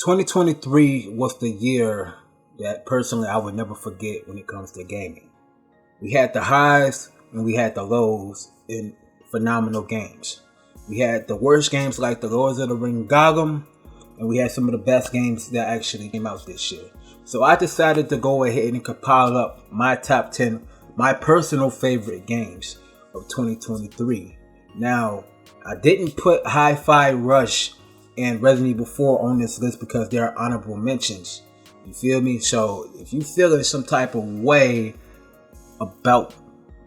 2023 was the year that personally I would never forget when it comes to gaming. We had the highs and we had the lows in phenomenal games. We had the worst games like the Lords of the Ring Gollum, and we had some of the best games that actually came out this year. So I decided to go ahead and compile up my top 10, my personal favorite games of 2023. Now, I didn't put Hi-Fi Rush and Resident Evil 4 on this list because they're honorable mentions. You feel me? So if you feel in some type of way about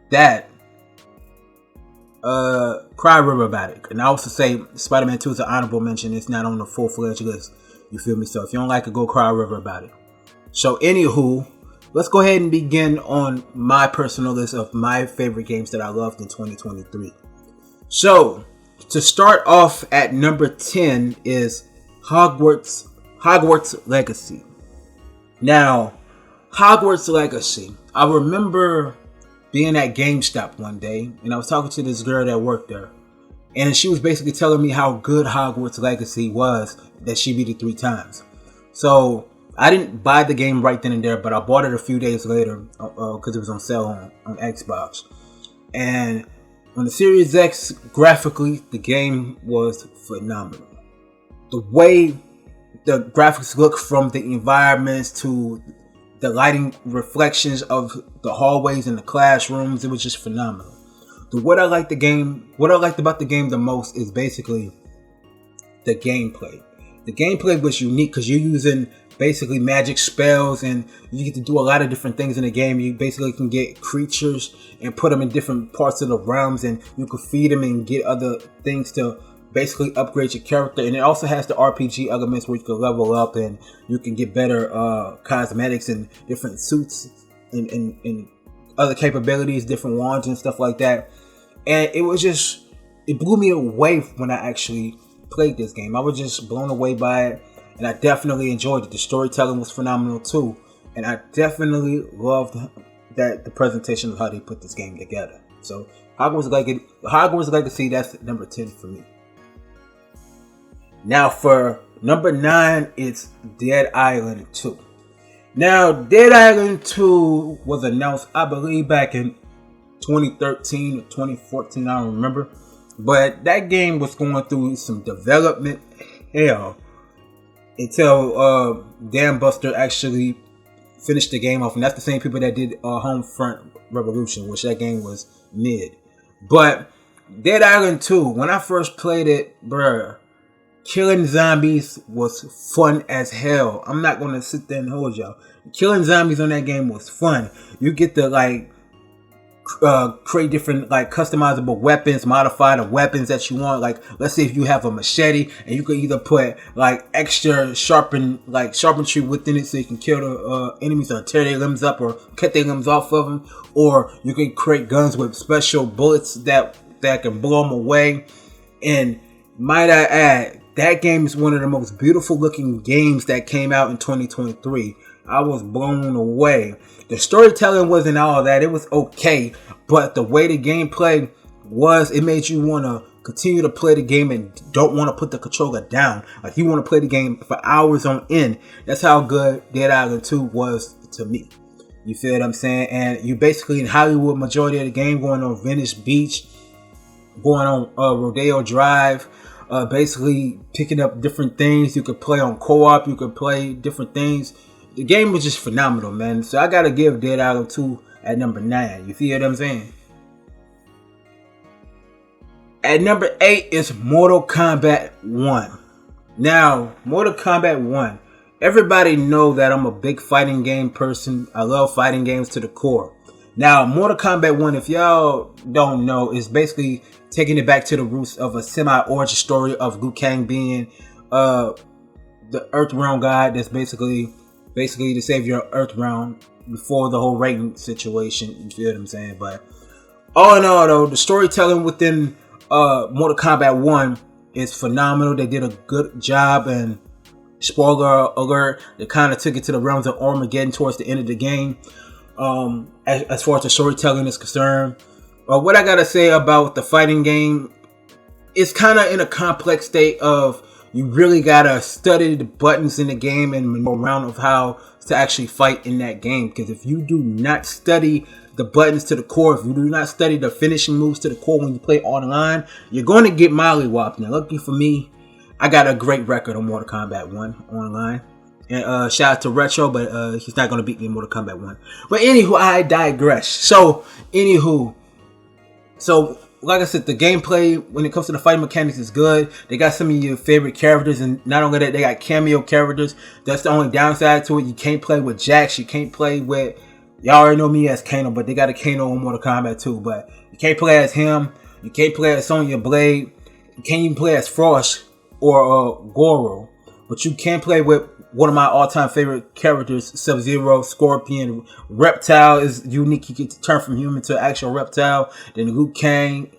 that, cry river about it. And I also say Spider-Man 2 is an honorable mention. It's not on the full-fledged list. You feel me? So if you don't like it, go cry river about it. So anywho, let's go ahead and begin on my personal list of my favorite games that I loved in 2023. So to start off at number 10 is Hogwarts Legacy. Now, Hogwarts Legacy. I remember being at GameStop one day, and I was talking to this girl that worked there, and she was basically telling me how good Hogwarts Legacy was, that she beat it 3 times. So I didn't buy the game right then and there, but I bought it a few days later because it was on sale on Xbox. And on the Series X, graphically, the game was phenomenal. The way the graphics look, from the environments to the lighting reflections of the hallways and the classrooms, it was just phenomenal. What I liked about the game the most is basically the gameplay. The gameplay was unique because you're using basically magic spells, and you get to do a lot of different things in the game. You basically can get creatures and put them in different parts of the realms, and you can feed them and get other things to basically upgrade your character. And it also has the RPG elements where you can level up and you can get better cosmetics and different suits and other capabilities, different wands and stuff like that. And it blew me away when I actually played this game. I was just blown away by it, and I definitely enjoyed it. The storytelling was phenomenal too, and I definitely loved the presentation of how they put this game together. So Hogwarts Legacy, that's number 10 for me. Now for number 9, it's Dead Island 2. Now, Dead Island 2 was announced, I believe, back in 2013 or 2014, I don't remember. But that game was going through some development hell until Dan Buster actually finished the game off. And that's the same people that did Homefront Revolution, which that game was mid. But Dead Island 2, when I first played it, bruh, killing zombies was fun as hell. I'm not going to sit there and hold y'all. Killing zombies on that game was fun. You get to create different customizable weapons, modify the weapons that you want. Like, let's say if you have a machete, and you could either put extra sharpentry within it so you can kill the enemies or tear their limbs up or cut their limbs off of them, or you can create guns with special bullets that can blow them away. And might I add, that game is one of the most beautiful looking games that came out in 2023. I was blown away. The storytelling wasn't all that. It was okay. But the way the gameplay was, it made you want to continue to play the game and don't want to put the controller down. Like, you want to play the game for hours on end. That's how good Dead Island 2 was to me. You feel what I'm saying? And you basically in Hollywood, majority of the game, going on Venice Beach, going on Rodeo Drive, basically picking up different things. You could play on co-op. You could play different things. The game was just phenomenal, man. So I gotta give Dead Island 2 at number 9. You feel what I'm saying? At number 8 is Mortal Kombat 1. Now, Mortal Kombat 1. Everybody know that I'm a big fighting game person. I love fighting games to the core. Now, Mortal Kombat 1, if y'all don't know, is basically taking it back to the roots of a semi-origin story of Liu Kang being the Earthrealm god that's basically the savior of Earthrealm before the whole Raiden situation. You feel what I'm saying? But all in all, though, the storytelling within Mortal Kombat 1 is phenomenal. They did a good job, and spoiler alert, they kind of took it to the realms of Armageddon towards the end of the game. As far as the storytelling is concerned, what I gotta say about the fighting game, it's kind of in a complex state of You really gotta study the buttons in the game and know around of how to actually fight in that game. Because if you do not study the buttons to the core, if you do not study the finishing moves to the core when you play online, you're going to get mollywopped. Now, lucky for me, I got a great record on Mortal Kombat 1 online. And shout out to Retro, but he's not going to beat me in Mortal Kombat 1. But anywho, I digress. So, like I said, the gameplay when it comes to the fighting mechanics is good. They got some of your favorite characters, and not only that, they got cameo characters. That's the only downside to it. You can't play with Jax. You can't play with, y'all already know me as Kano, but they got a Kano in Mortal Kombat 2. But you can't play as him. You can't play as Sonya Blade. You can't even play as Frost or Goro. But you can play with one of my all-time favorite characters, Sub-Zero, Scorpion. Reptile is unique. You get to turn from human to actual reptile. Then Liu Kang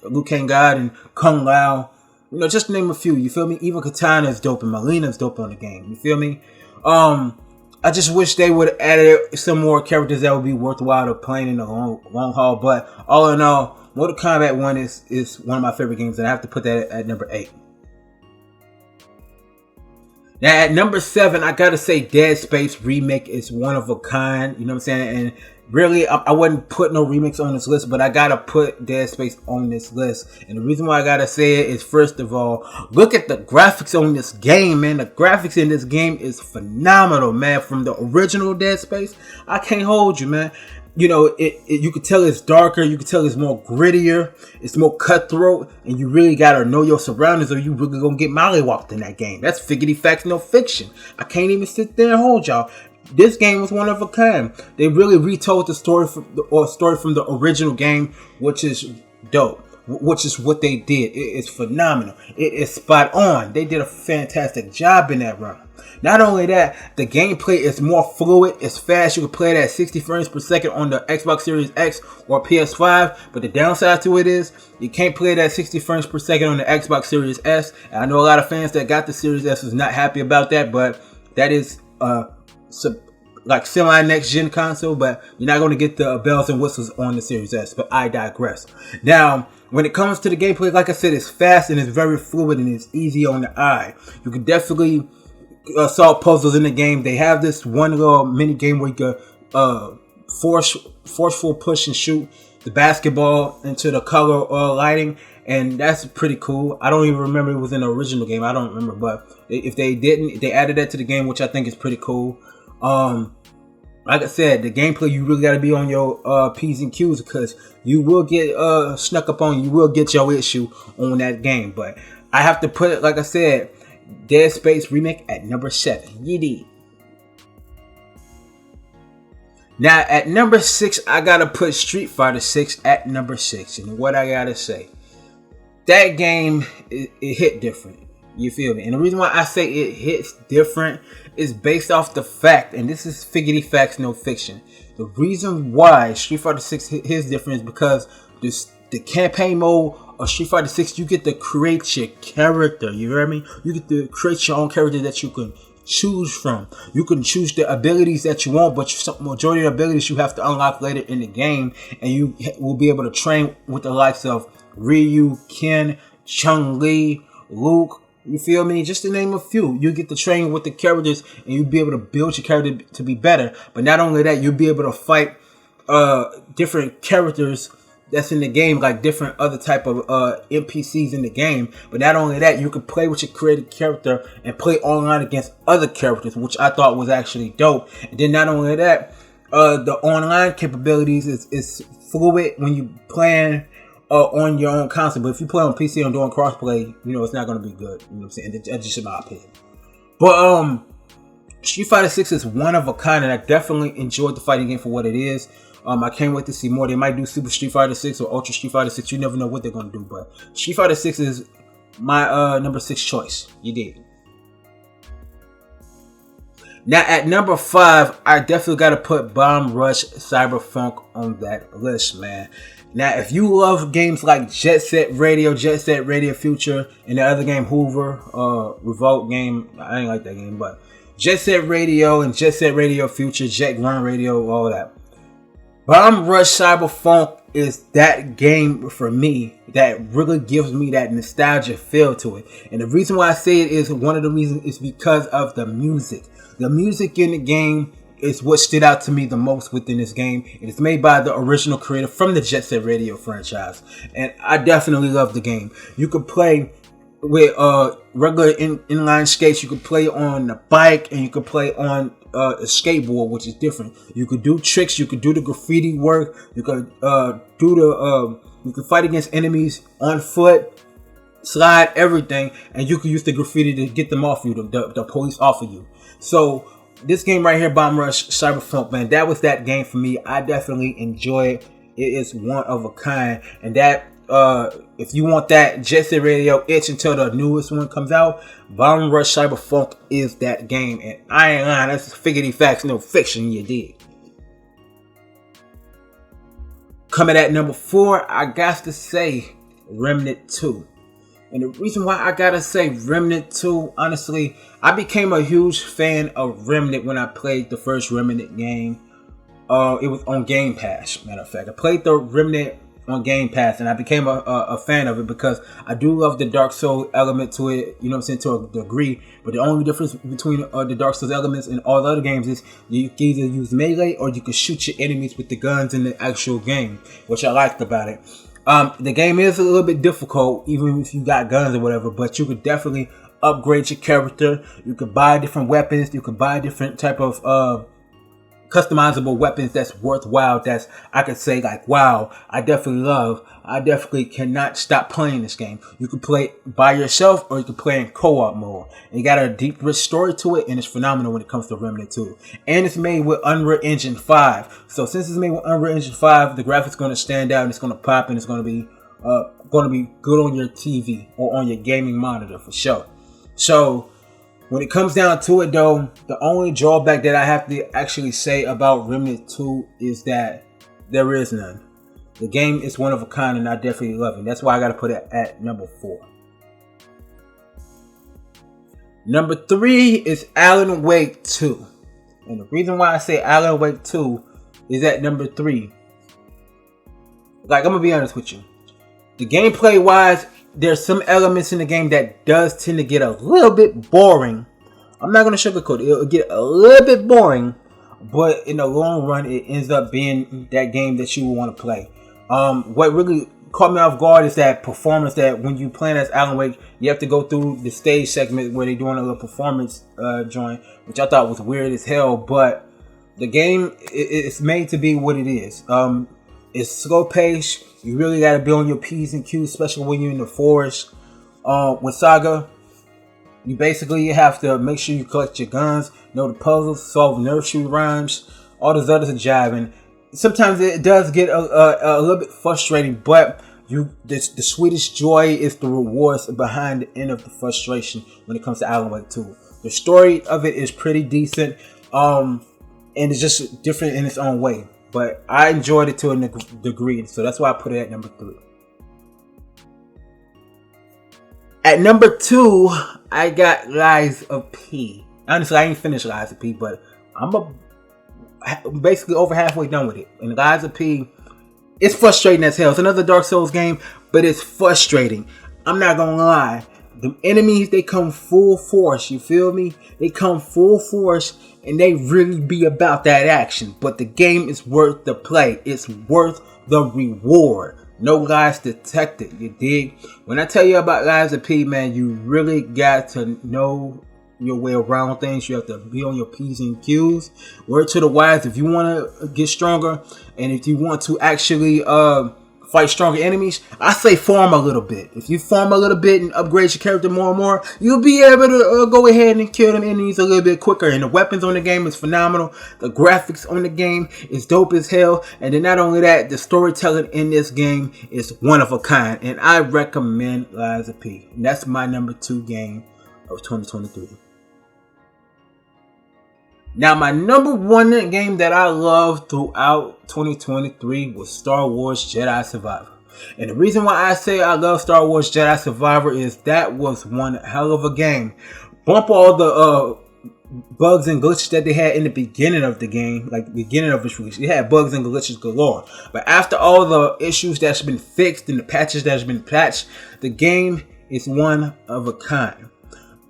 God, and Kung Lao. You know, just to name a few. You feel me? Even Katana is dope, and Mileena is dope on the game. You feel me? I just wish they would have added some more characters that would be worthwhile to playing in the long haul. But all in all, Mortal Kombat 1 is one of my favorite games, and I have to put that at number 8. Now at number 7, I gotta say Dead Space Remake is one of a kind. You know what I'm saying? And really, I wouldn't put no remakes on this list, but I gotta put Dead Space on this list. And the reason why I gotta say it is, first of all, look at the graphics on this game, man. The graphics in this game is phenomenal, man. From the original Dead Space, I can't hold you, man. You know, you can tell it's darker. You can tell it's more grittier. It's more cutthroat. And you really got to know your surroundings, or you really going to get mollywopped in that game. That's figgity facts, no fiction. I can't even sit there and hold y'all. This game was one of a kind. They really retold the story from the original game, which is dope. Which is what they did. It is phenomenal. It is spot on. They did a fantastic job in that run. Not only that, the gameplay is more fluid. It's fast. You can play it at 60 frames per second on the Xbox Series X or PS5. But the downside to it is you can't play it at 60 frames per second on the Xbox Series S. And I know a lot of fans that got the Series S is not happy about that. But that is like semi-next gen console. But you're not going to get the bells and whistles on the Series S. But I digress. Now, when it comes to the gameplay, like I said, it's fast and it's very fluid and it's easy on the eye. You can definitely solve puzzles in the game. They have this one little mini game where you can forceful push and shoot the basketball into the color lighting, and that's pretty cool. I don't even remember it was in the original game. I don't remember, but if they didn't, they added that to the game, which I think is pretty cool. Like I said, the gameplay, you really got to be on your P's and Q's, because you will get snuck up on. You will get your issue on that game. But I have to put it, like I said, Dead Space Remake at number 7. Yeet. Now at number 6, I gotta put Street Fighter 6 at number 6. And what I gotta say, that game, it hit different. You feel me? And the reason why I say it hits different is based off the fact, and this is figgity facts, no fiction. The reason why Street Fighter 6 hits different is because the campaign mode of Street Fighter 6, you get to create your character. You hear me? You get to create your own character that you can choose from. You can choose the abilities that you want, but majority of the abilities you have to unlock later in the game, and you will be able to train with the likes of Ryu, Ken, Chun-Li, Luke. You feel me? Just to name a few. You get to train with the characters, and you'll be able to build your character to be better. But not only that, you'll be able to fight different characters that's in the game, like different other type of NPCs in the game. But not only that, you can play with your created character and play online against other characters, which I thought was actually dope. And then not only that, the online capabilities is fluid when you playing on your own console. But if you play on PC and doing crossplay, you know, it's not going to be good. You know what I'm saying? That's just in my opinion. But Street Fighter 6 is one of a kind, and I definitely enjoyed the fighting game for what it is. I can't wait to see more. They might do Super Street Fighter 6 or Ultra Street Fighter 6. You never know what they're going to do. But Street Fighter 6 is my number 6 choice. You did. Now at number 5, I definitely got to put Bomb Rush Cyberpunk on that list, man. Now, if you love games like Jet Set Radio Future, and the other game Hoover, Revolt game, I ain't like that game, but Jet Set Radio and Jet Set Radio Future, Jet Run Radio, all that. Bomb Rush Cyberpunk is that game for me that really gives me that nostalgia feel to it. And the reason why I say it is one of the reasons is because of the music. The music in the game is what stood out to me the most within this game. It is made by the original creator from the Jet Set Radio franchise. And I definitely love the game. You could play with regular inline skates. You could play on the bike, and you could play on a skateboard, which is different. You could do tricks. You could do the graffiti work. You could you could fight against enemies on foot, slide, everything, and you could use the graffiti to get them off you, the police off of you. So this game right here, Bomb Rush Cyberfunk, man, that was that game for me. I definitely enjoy it. It is one of a kind, and that if you want that Jet Set Radio itch until the newest one comes out, Bomb Rush Cyberfunk is that game. And I ain't lying, that's figgity facts, no fiction, you did. Coming at number 4, I got to say Remnant 2. And the reason why I gotta say Remnant 2, honestly, I became a huge fan of Remnant when I played the first Remnant game. It was on Game Pass, matter of fact. I played the Remnant on Game Pass, and I became a fan of it because I do love the Dark Souls element to it, you know what I'm saying, to a degree. But the only difference between the Dark Souls elements and all the other games is you can either use melee or you can shoot your enemies with the guns in the actual game, which I liked about it. The game is a little bit difficult, even if you got guns or whatever, but you could definitely upgrade your character. You could buy different weapons. You could buy different type of customizable weapons that's worthwhile. That's, I could say, like, wow, I definitely cannot stop playing this game. You could play by yourself or you could play in co-op mode. And you got a deep, rich story to it, and it's phenomenal when it comes to Remnant 2. And it's made with Unreal Engine 5. So since it's made with Unreal Engine 5, the graphics going to stand out, and it's going to pop, and it's going to be good on your TV or on your gaming monitor for sure. So when it comes down to it, though, the only drawback that I have to actually say about Remnant 2 is that there is none. The game is one of a kind, and I definitely love it. That's why I got to put it at number 4. Number 3 is Alan Wake 2. And the reason why I say Alan Wake 2 is at number 3. Like, I'm going to be honest with you. The gameplay wise, there's some elements in the game that does tend to get a little bit boring. I'm not going to sugarcoat it. It'll get a little bit boring, but in the long run, it ends up being that game that you will want to play. What really caught me off guard is that performance that when you play as Alan Wake, you have to go through the stage segment where they're doing a little performance joint, which I thought was weird as hell, but the game it's made to be what it is. It's slow paced. You really got to be on your P's and Q's, especially when you're in the forest. With Saga, you basically have to make sure you collect your guns, know the puzzles, solve nursery rhymes, all those others are jiving. Sometimes it does get a little bit frustrating, but the sweetest joy is the rewards behind the end of the frustration when it comes to Alan Wake 2. The story of it is pretty decent, and it's just different in its own way. But I enjoyed it to a degree, so that's why I put it at number 3. At number 2, I got Lies of P. Honestly, I ain't finished Lies of P, but I'm basically over halfway done with it. And Lies of P, it's frustrating as hell. It's another Dark Souls game, but it's frustrating. I'm not gonna lie. The enemies, they come full force, you feel me? They come full force, and they really be about that action. But the game is worth the play. It's worth the reward. No lies detected, you dig? When I tell you about Lies of P, man, you really got to know your way around things. You have to be on your P's and Q's. Word to the wise, if you want to get stronger, and if you want to actually fight stronger enemies, I say farm a little bit. If you farm a little bit and upgrade your character more and more, you'll be able to go ahead and kill them enemies a little bit quicker. And the weapons on the game is phenomenal. The graphics on the game is dope as hell. And then not only that, the storytelling in this game is one of a kind. And I recommend Lies of P. And that's my number 2 game of 2023. Now, my number 1 game that I loved throughout 2023 was Star Wars Jedi Survivor. And the reason why I say I love Star Wars Jedi Survivor is that was one hell of a game. Bump all the bugs and glitches that they had in the beginning of the game, like the beginning of its release. They had bugs and glitches galore. But after all the issues that's been fixed and the patches that's been patched, the game is one of a kind.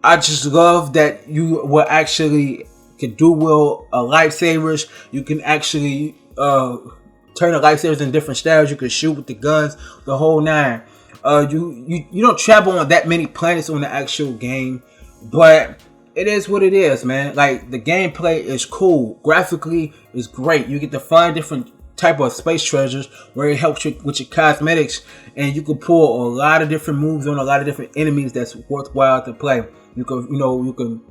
I just love that you will actually can dual lightsabers. You can actually turn the lightsabers in different styles. You can shoot with the guns, the whole nine. You don't travel on that many planets on the actual game, but it is what it is, man. Like, the gameplay is cool. Graphically, it's great. You get to find different type of space treasures where it helps you with your cosmetics, and you can pull a lot of different moves on a lot of different enemies that's worthwhile to play. You can.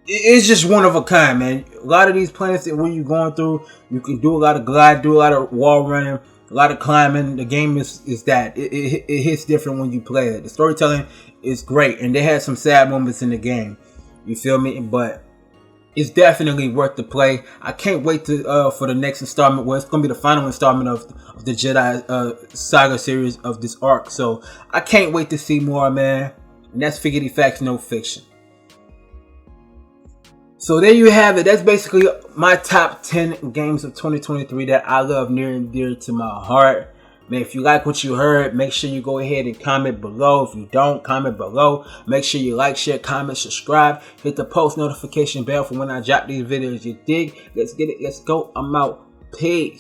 It's just one of a kind, man. A lot of these planets that when you're going through, you can do a lot of glide, do a lot of wall running, a lot of climbing. The game is that. It hits different when you play it. The storytelling is great, and they had some sad moments in the game. You feel me? But it's definitely worth the play. I can't wait to for the next installment. Well, it's going to be the final installment of the Jedi Saga series of this arc. So I can't wait to see more, man. And that's Figgity Facts, No Fiction. So there you have it. That's basically my top 10 games of 2023 that I love near and dear to my heart. Man, if you like what you heard, make sure you go ahead and comment below. If you don't, comment below. Make sure you like, share, comment, subscribe. Hit the post notification bell for when I drop these videos. You dig? Let's get it. Let's go. I'm out. Peace.